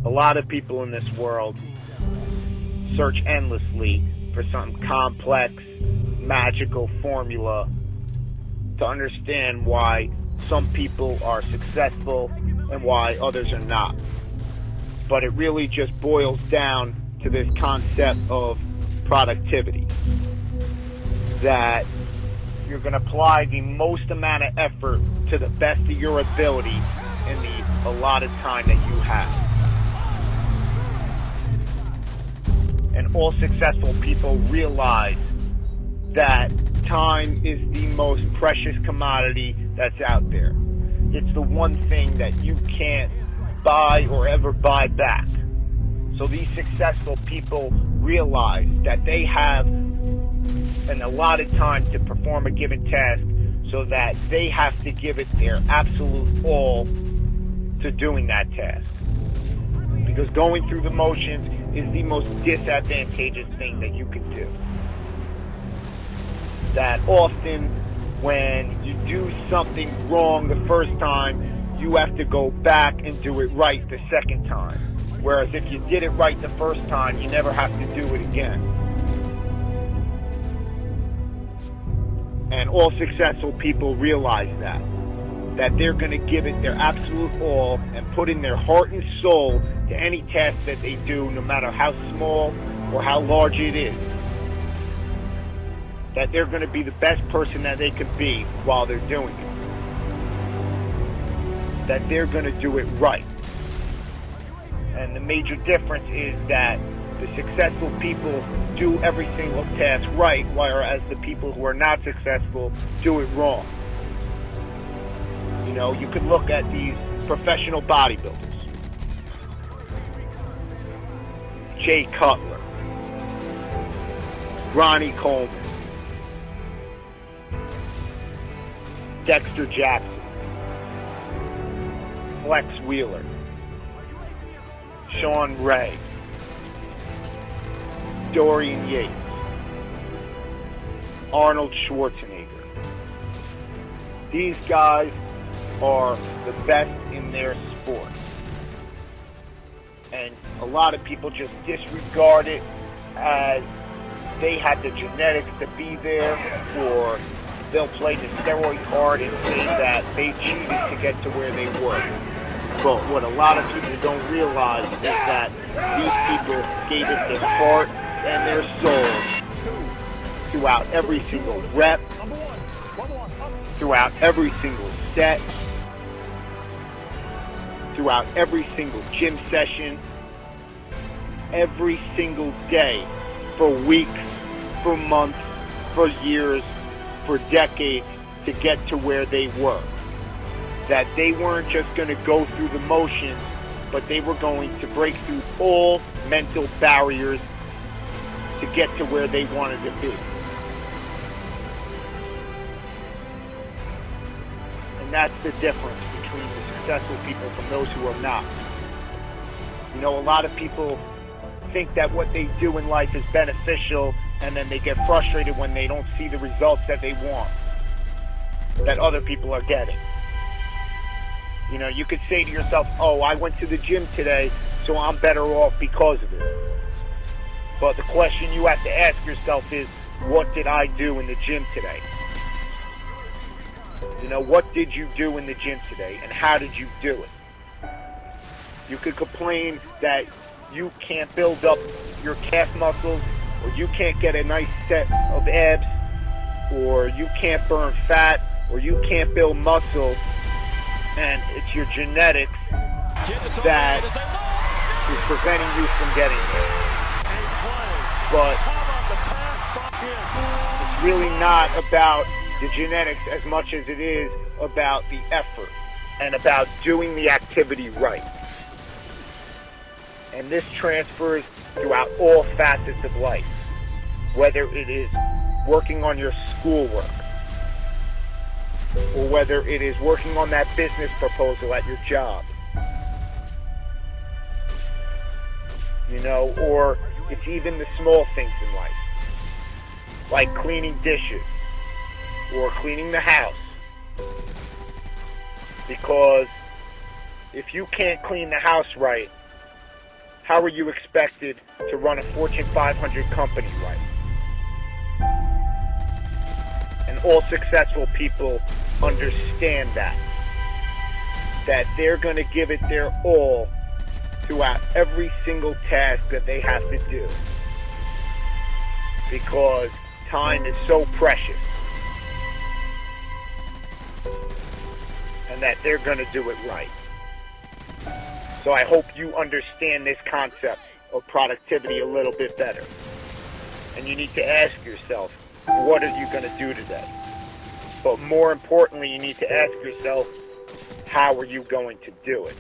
A lot of people in this world search endlessly for some complex, magical formula to understand why some people are successful and why others are not. But it really just boils down to this concept of productivity. That you're going to apply the most amount of effort to the best of your ability in the allotted time that you have. And all successful people realize that time is the most precious commodity that's out there. It's the one thing that you can't buy or ever buy back. So these successful people realize that they have an allotted time to perform a given task, so that they have to give it their absolute all to doing that task. Because going through the motions is the most disadvantageous thing that you can do. That often when you do something wrong the first time, you have to go back and do it right the second time. Whereas if you did it right the first time, you never have to do it again. And all successful people realize that they're going to give it their absolute all and put in their heart and soul to any task that they do, no matter how small or how large it is. That they're going to be the best person that they could be while they're doing it. That they're going to do it right. And the major difference is that the successful people do every single task right, whereas the people who are not successful do it wrong. You know, you could look at these professional bodybuilders. Jay Cutler, Ronnie Coleman, Dexter Jackson, Flex Wheeler, Sean Ray, Dorian Yates, Arnold Schwarzenegger. These guys are the best in their sport. And a lot of people just disregard it as they had the genetics to be there, or they'll play the steroid card and say that they cheated to get to where they were. But what a lot of people don't realize is that these people gave it their heart and their soul throughout every single rep, throughout every single set, throughout every single gym session, every single day, for weeks, for months, for years, for decades, to get to where they were. That they weren't just going to go through the motions, but they were going to break through all mental barriers to get to where they wanted to be. And that's the difference between the successful people from those who are not. You know, a lot of people think that what they do in life is beneficial, and then they get frustrated when they don't see the results that they want, that other people are getting. You know, you could say to yourself, oh, I went to the gym today, so I'm better off because of it. But the question you have to ask yourself is, what did I do in the gym today? You know, what did you do in the gym today, and how did you do it? You could complain that you can't build up your calf muscles, or you can't get a nice set of abs, or you can't burn fat, or you can't build muscle, and it's your genetics that is preventing you from getting there. But it's really not about the genetics as much as it is about the effort and about doing the activity right. And this transfers throughout all facets of life, whether it is working on your schoolwork, or whether it is working on that business proposal at your job, you know, or it's even the small things in life, like cleaning dishes or cleaning the house. Because if you can't clean the house right, how are you expected to run a Fortune 500 company right? And all successful people understand that they're going to give it their all throughout every single task that they have to do, because time is so precious, and that they're going to do it right. So I hope you understand this concept of productivity a little bit better. And you need to ask yourself, what are you going to do today? But more importantly, you need to ask yourself, how are you going to do it?